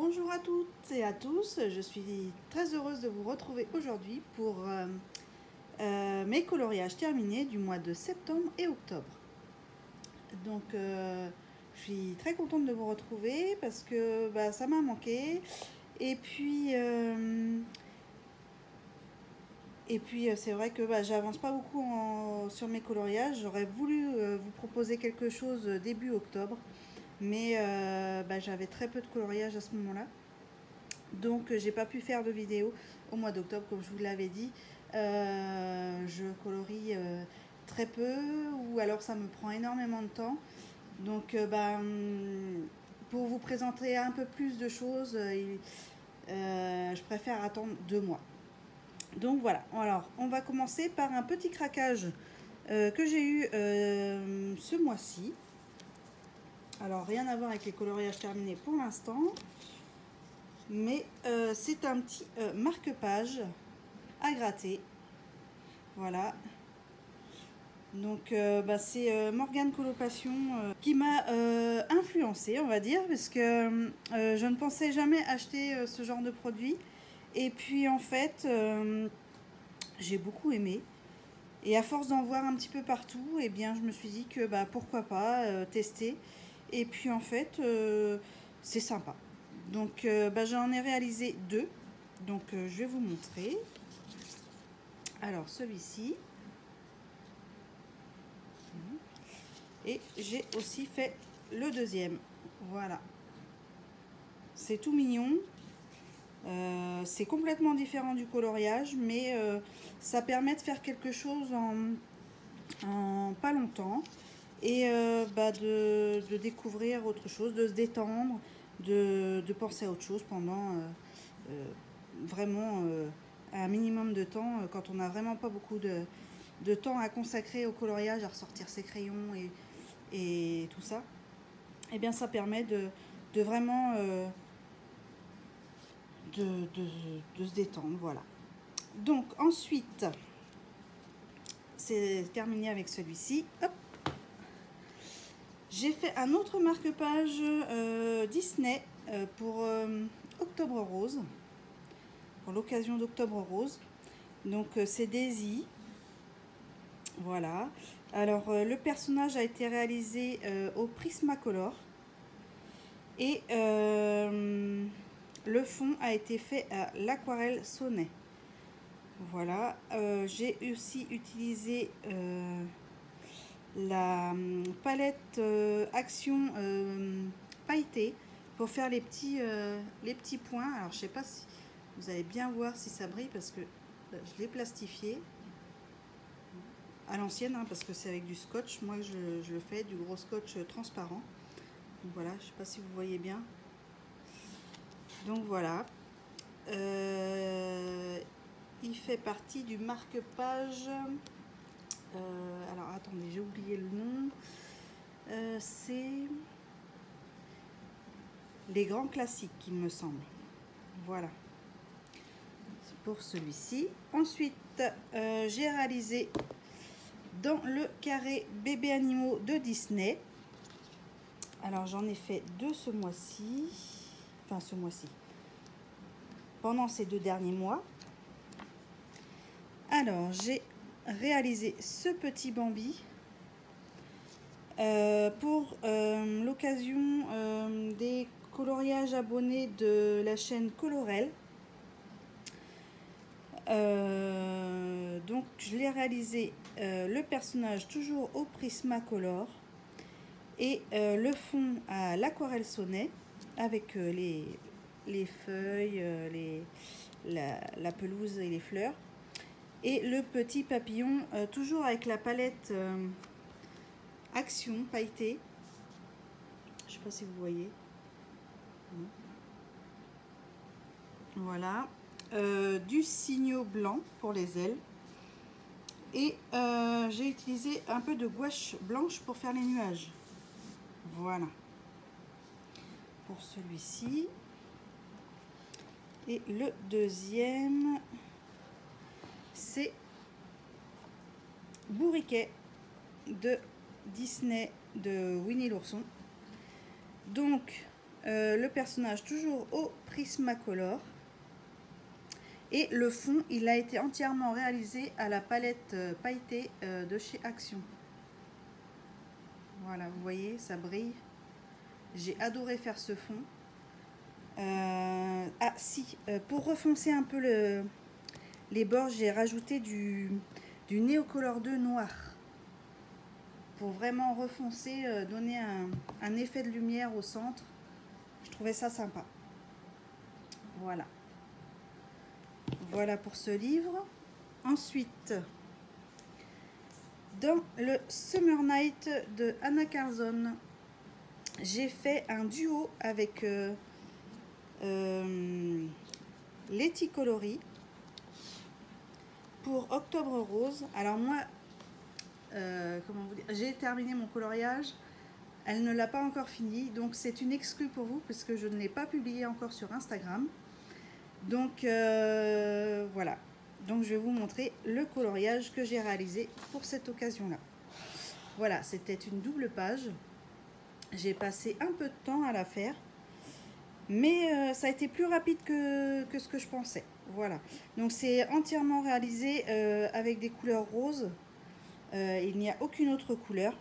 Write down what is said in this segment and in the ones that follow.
Bonjour à toutes et à tous, je suis très heureuse de vous retrouver aujourd'hui pour mes coloriages terminés du mois de septembre et octobre. Donc je suis très contente de vous retrouver parce que ça m'a manqué et puis c'est vrai que j'avance pas beaucoup sur mes coloriages. J'aurais voulu vous proposer quelque chose début octobre, mais j'avais très peu de coloriage à ce moment-là. Donc j'ai pas pu faire de vidéo au mois d'octobre comme je vous l'avais dit. Je colorie très peu ou alors ça me prend énormément de temps. Donc pour vous présenter un peu plus de choses, je préfère attendre 2 mois. Donc voilà, alors on va commencer par un petit craquage que j'ai eu ce mois-ci. Alors rien à voir avec les coloriages terminés pour l'instant. Mais c'est un petit marque-page à gratter. Voilà. Donc c'est Morgane Coloration qui m'a influencée, on va dire, parce que je ne pensais jamais acheter ce genre de produit. Et puis en fait, j'ai beaucoup aimé. Et à force d'en voir un petit peu partout, eh bien je me suis dit que pourquoi pas tester. Et puis en fait, c'est sympa. Donc j'en ai réalisé 2. Donc je vais vous montrer. Alors celui-ci. Et j'ai aussi fait le deuxième. Voilà. C'est tout mignon. C'est complètement différent du coloriage, mais ça permet de faire quelque chose en pas longtemps. Et de découvrir autre chose, de se détendre, de penser à autre chose pendant vraiment un minimum de temps, quand on n'a vraiment pas beaucoup de temps à consacrer au coloriage, à ressortir ses crayons et tout ça. Et bien ça permet de vraiment de se détendre, voilà. Donc ensuite, c'est terminé avec celui-ci. Hop. J'ai fait un autre marque-page Disney pour Octobre Rose, pour l'occasion d'Octobre Rose. Donc c'est Daisy. Voilà. Alors le personnage a été réalisé au Prismacolor et le fond a été fait à l'aquarelle Sonnet. Voilà. J'ai aussi utilisé la palette Action pailletée pour faire les petits points. Alors je sais pas si vous allez bien voir si ça brille parce que je l'ai plastifié à l'ancienne, hein, parce que c'est avec du scotch. Moi je le fais du gros scotch transparent. Donc voilà, je sais pas si vous voyez bien. Donc voilà, il fait partie du marque-page. Alors attendez, j'ai oublié le nom. C'est les grands classiques, il me semble. Voilà, pour celui-ci. Ensuite, j'ai réalisé dans le carré bébé animaux de Disney. Alors j'en ai fait 2 ce mois-ci. Enfin ce mois-ci. Pendant ces 2 derniers mois. Alors j'ai réalisé ce petit Bambi pour l'occasion des coloriages abonnés de la chaîne Colorel. Donc je l'ai réalisé le personnage toujours au Prismacolor et le fond à l'aquarelle Sonnet avec les feuilles, la pelouse et les fleurs. Et le petit papillon, toujours avec la palette Action pailletée. Je ne sais pas si vous voyez. Voilà. Du signaux blanc pour les ailes. Et j'ai utilisé un peu de gouache blanche pour faire les nuages. Voilà. Pour celui-ci. Et le deuxième, c'est Bourriquet de Disney de Winnie l'ourson. Donc le personnage toujours au Prismacolor. Et le fond, il a été entièrement réalisé à la palette pailletée de chez Action. Voilà, vous voyez, ça brille. J'ai adoré faire ce fond. Ah si, pour refoncer un peu les bords, j'ai rajouté du Neocolor 2 noir. Pour vraiment refoncer, donner un effet de lumière au centre. Je trouvais ça sympa. Voilà. Voilà pour ce livre. Ensuite, dans le Summer Night de Anna Carzon, j'ai fait un duo avec Letty Coloris pour Octobre Rose. Alors moi, comment vous dire, j'ai terminé mon coloriage. Elle ne l'a pas encore fini, donc c'est une exclue pour vous parce que je ne l'ai pas publié encore sur Instagram. Donc voilà. Donc je vais vous montrer le coloriage que j'ai réalisé pour cette occasion-là. Voilà, c'était une double page. J'ai passé un peu de temps à la faire. Mais ça a été plus rapide que ce que je pensais. Voilà. Donc c'est entièrement réalisé avec des couleurs roses. Il n'y a aucune autre couleur.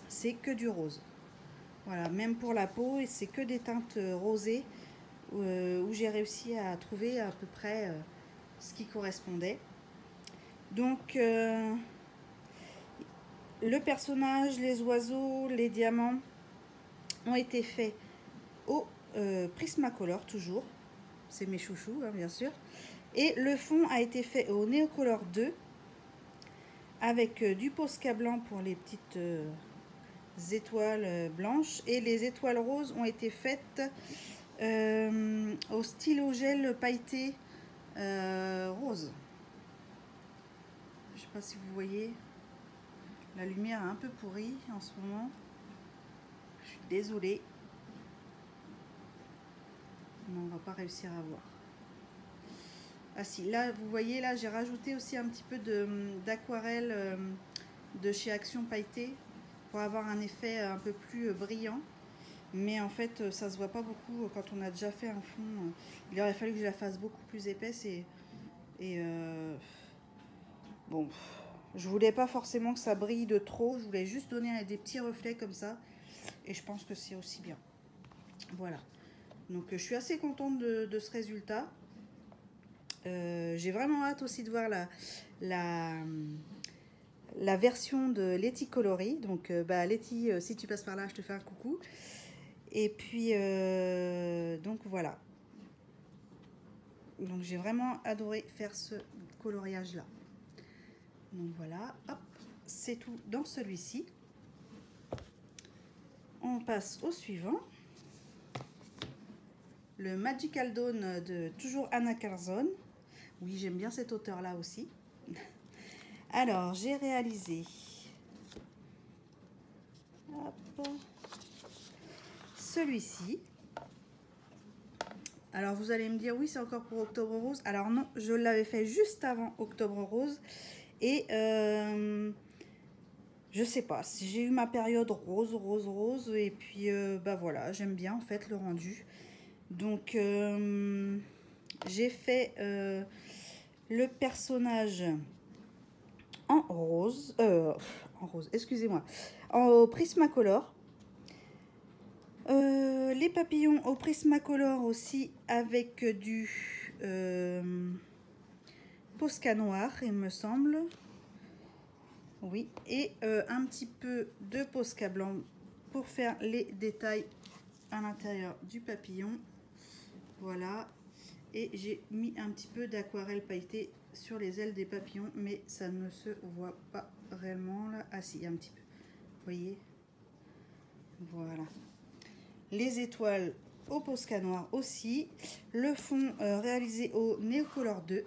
C'est que du rose. Voilà, même pour la peau, c'est que des teintes rosées où j'ai réussi à trouver à peu près ce qui correspondait. Donc le personnage, les oiseaux, les diamants ont été faits au Prismacolor toujours. C'est mes chouchous, hein, bien sûr. Et le fond a été fait au Neocolor 2 avec du Posca blanc pour les petites étoiles blanches. Et les étoiles roses ont été faites au stylo gel pailleté rose. Je sais pas si vous voyez. La lumière est un peu pourrie en ce moment. Je suis désolée. Mais on va pas réussir à voir. Ah si, là vous voyez, là j'ai rajouté aussi un petit peu d'aquarelle de chez Action pailleté pour avoir un effet un peu plus brillant. Mais en fait ça se voit pas beaucoup quand on a déjà fait un fond. Il aurait fallu que je la fasse beaucoup plus épaisse et bon, je voulais pas forcément que ça brille de trop, je voulais juste donner des petits reflets comme ça et je pense que c'est aussi bien. Voilà, donc je suis assez contente de ce résultat. J'ai vraiment hâte aussi de voir la version de Letty Coloris. Donc Letty, si tu passes par là, je te fais un coucou. Et puis donc voilà. Donc j'ai vraiment adoré faire ce coloriage là. Donc voilà, hop, c'est tout dans celui-ci. On passe au suivant. Le Magical Dawn de toujours Anna Carzon. Oui, j'aime bien cet auteur-là aussi. Alors, j'ai réalisé celui-ci. Alors, vous allez me dire, oui, c'est encore pour Octobre Rose. Alors non, je l'avais fait juste avant Octobre Rose. Et je sais pas, si j'ai eu ma période rose. Et puis, voilà, j'aime bien en fait le rendu. Donc, j'ai fait le personnage en rose, excusez-moi, en Prismacolor. Les papillons au Prismacolor aussi avec du Posca noir, il me semble. Oui, et un petit peu de Posca blanc pour faire les détails à l'intérieur du papillon. Voilà. Et j'ai mis un petit peu d'aquarelle pailletée sur les ailes des papillons, mais ça ne se voit pas réellement là. Ah si, un petit peu. Vous voyez? Voilà. Les étoiles au Posca noir aussi. Le fond réalisé au Neocolor 2.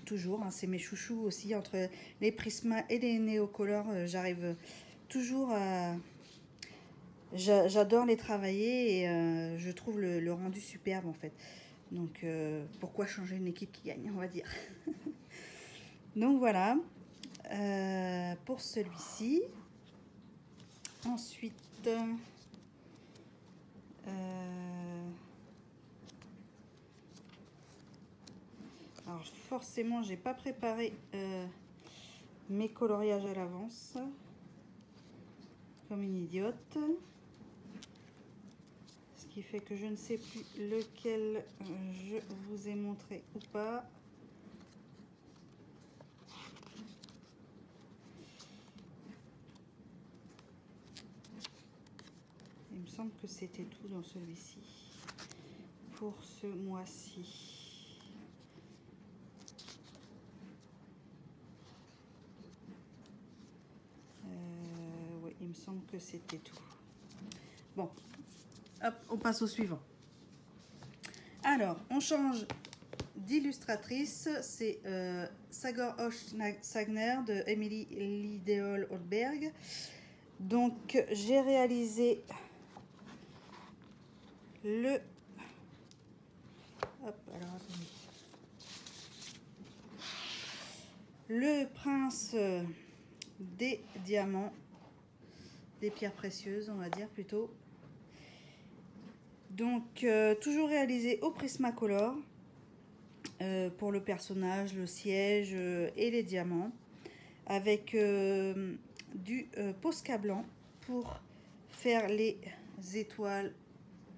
Toujours, hein, c'est mes chouchous aussi. Entre les Prisma et les Neocolor, j'arrive toujours à... J'adore les travailler et je trouve le rendu superbe en fait. Donc pourquoi changer une équipe qui gagne, on va dire. Donc voilà pour celui-ci. Ensuite Alors forcément, j'ai pas préparé mes coloriages à l'avance, comme une idiote. Ce qui fait que je ne sais plus lequel je vous ai montré ou pas. Il me semble que c'était tout dans celui-ci pour ce mois-ci. Oui, il me semble que c'était tout. Bon, hop, on passe au suivant. Alors, on change d'illustratrice. C'est Sagor Sagner de Emily Lideol Holberg. Donc, j'ai réalisé le... Hop, alors attendez. Le prince des diamants, des pierres précieuses, on va dire plutôt. Donc, toujours réalisé au Prismacolor pour le personnage, le siège et les diamants. Avec du Posca blanc pour faire les étoiles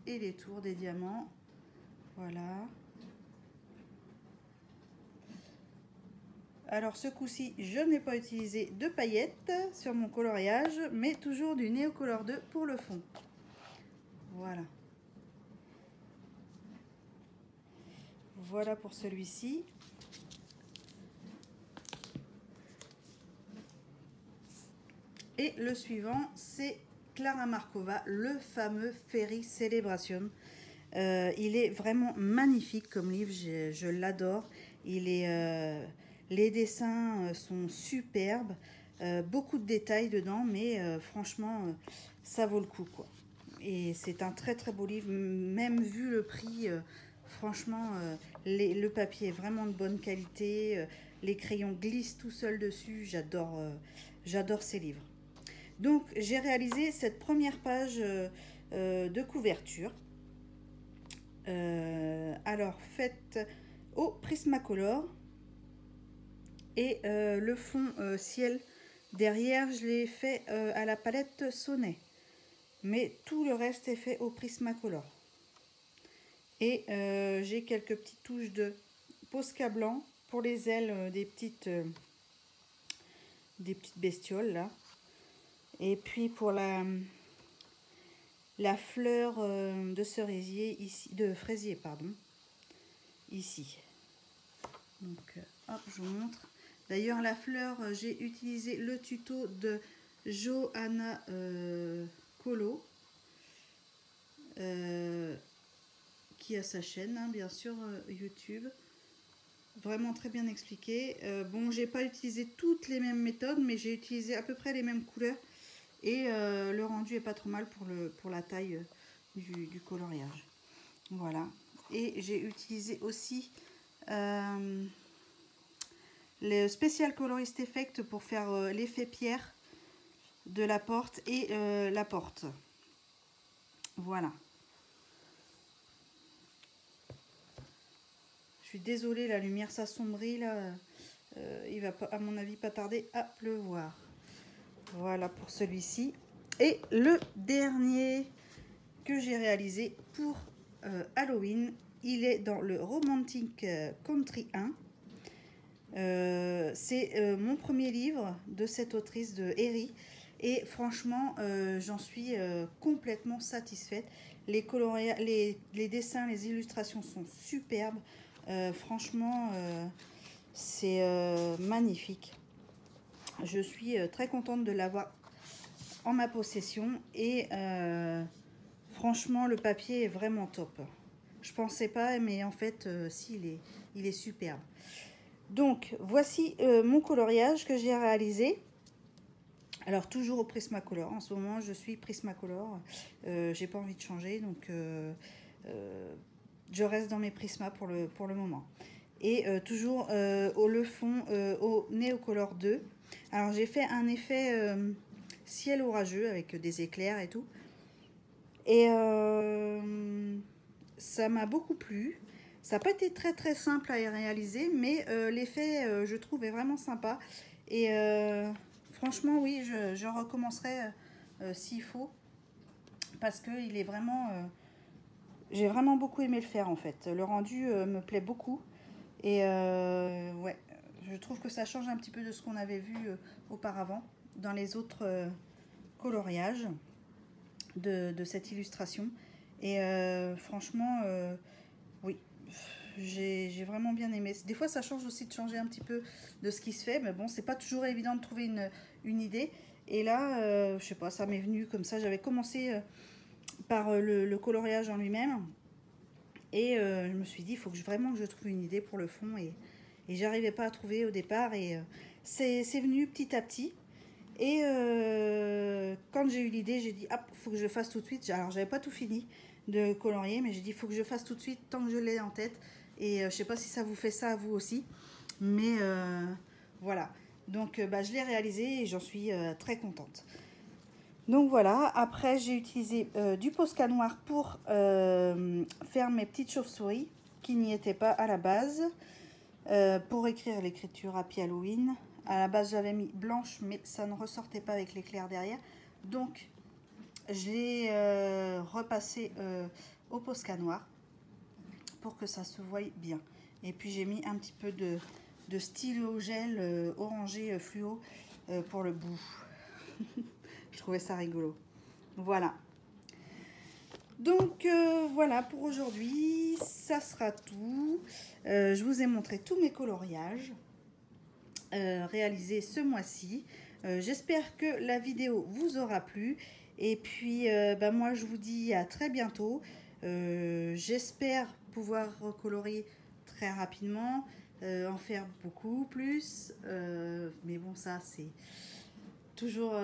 et les tours des diamants. Voilà. Alors ce coup-ci, je n'ai pas utilisé de paillettes sur mon coloriage, mais toujours du Neocolor 2 pour le fond. Voilà. Voilà pour celui-ci. Et le suivant, c'est Clara Markova, le fameux Fairy Celebration. Il est vraiment magnifique comme livre, je l'adore. Les dessins sont superbes, beaucoup de détails dedans, mais franchement, ça vaut le coup, quoi. Et c'est un très très beau livre, même vu le prix, franchement, le papier est vraiment de bonne qualité, les crayons glissent tout seuls dessus, j'adore ces livres. Donc j'ai réalisé cette première page de couverture. Alors faite au Prismacolor et le fond ciel derrière je l'ai fait à la palette Sonnet, mais tout le reste est fait au Prismacolor. Et j'ai quelques petites touches de Posca blanc pour les ailes des petites bestioles là. Et puis pour la fleur de cerisier ici, de fraisier pardon, ici. Donc hop, je vous montre. D'ailleurs la fleur, j'ai utilisé le tuto de Johanna Colo, qui a sa chaîne hein, bien sûr YouTube. Vraiment très bien expliqué. Bon, j'ai pas utilisé toutes les mêmes méthodes, mais j'ai utilisé à peu près les mêmes couleurs. Et le rendu est pas trop mal pour la taille du coloriage. Voilà. Et j'ai utilisé aussi le Special Colorist Effect pour faire l'effet pierre de la porte et la porte. Voilà. Je suis désolée, la lumière s'assombrit là. Il va pas, à mon avis pas tarder à pleuvoir. Voilà pour celui-ci. Et le dernier que j'ai réalisé pour Halloween, il est dans le Romantic Country 1. C'est mon premier livre de cette autrice de Herry. Et franchement, j'en suis complètement satisfaite. Les dessins, les illustrations sont superbes. Franchement, c'est magnifique. Je suis très contente de l'avoir en ma possession et franchement le papier est vraiment top. Je pensais pas, mais en fait si, il est superbe. Donc voici mon coloriage que j'ai réalisé. Alors toujours au Prismacolor. En ce moment je suis Prismacolor. J'ai pas envie de changer, donc je reste dans mes Prismas pour le moment. Et toujours le fond au Neocolor 2. Alors j'ai fait un effet ciel orageux avec des éclairs et tout. Et ça m'a beaucoup plu. Ça n'a pas été très très simple à réaliser, mais l'effet, je trouve, est vraiment sympa. Et franchement, oui, je recommencerai s'il faut, parce que il est vraiment, j'ai vraiment beaucoup aimé le faire en fait. Le rendu me plaît beaucoup. Et ouais, je trouve que ça change un petit peu de ce qu'on avait vu auparavant dans les autres coloriages de cette illustration. Et franchement, oui, j'ai vraiment bien aimé. Des fois, ça change aussi de changer un petit peu de ce qui se fait, mais bon, c'est pas toujours évident de trouver une idée. Et là, je sais pas, ça m'est venu comme ça. J'avais commencé par le coloriage en lui-même. Et je me suis dit, il faut vraiment que je trouve une idée pour le fond. Et j'arrivais pas à trouver au départ. Et c'est venu petit à petit. Et quand j'ai eu l'idée, j'ai dit, ah, faut que je le fasse tout de suite. Alors, j'avais pas tout fini de colorier, mais j'ai dit, il faut que je fasse tout de suite tant que je l'ai en tête. Et je sais pas si ça vous fait ça à vous aussi. Mais voilà. Donc, bah, je l'ai réalisé et j'en suis très contente. Donc voilà, après j'ai utilisé du Posca noir pour faire mes petites chauves-souris qui n'y étaient pas à la base, pour écrire l'écriture Happy Halloween. À la base j'avais mis blanche, mais ça ne ressortait pas avec l'éclair derrière. Donc je l'ai repassé au Posca noir pour que ça se voie bien. Et puis j'ai mis un petit peu de stylo gel orangé fluo pour le bout. Je trouvais ça rigolo. Voilà. Donc voilà pour aujourd'hui, ça sera tout. Je vous ai montré tous mes coloriages réalisés ce mois-ci. J'espère que la vidéo vous aura plu. Et puis bah, moi je vous dis à très bientôt. J'espère pouvoir recolorier très rapidement, en faire beaucoup plus. Mais bon, ça c'est toujours,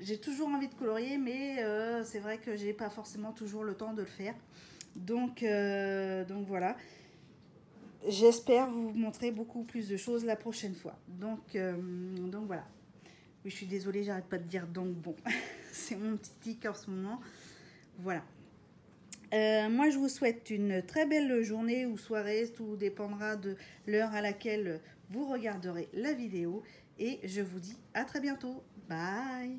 j'ai toujours envie de colorier, mais c'est vrai que j'ai pas forcément toujours le temps de le faire. Donc voilà. J'espère vous montrer beaucoup plus de choses la prochaine fois. Donc voilà. Oui, je suis désolée, j'arrête pas de dire donc bon. C'est mon petit tic en ce moment. Voilà. Moi, je vous souhaite une très belle journée ou soirée. Tout dépendra de l'heure à laquelle vous regarderez la vidéo. Et je vous dis à très bientôt. Bye!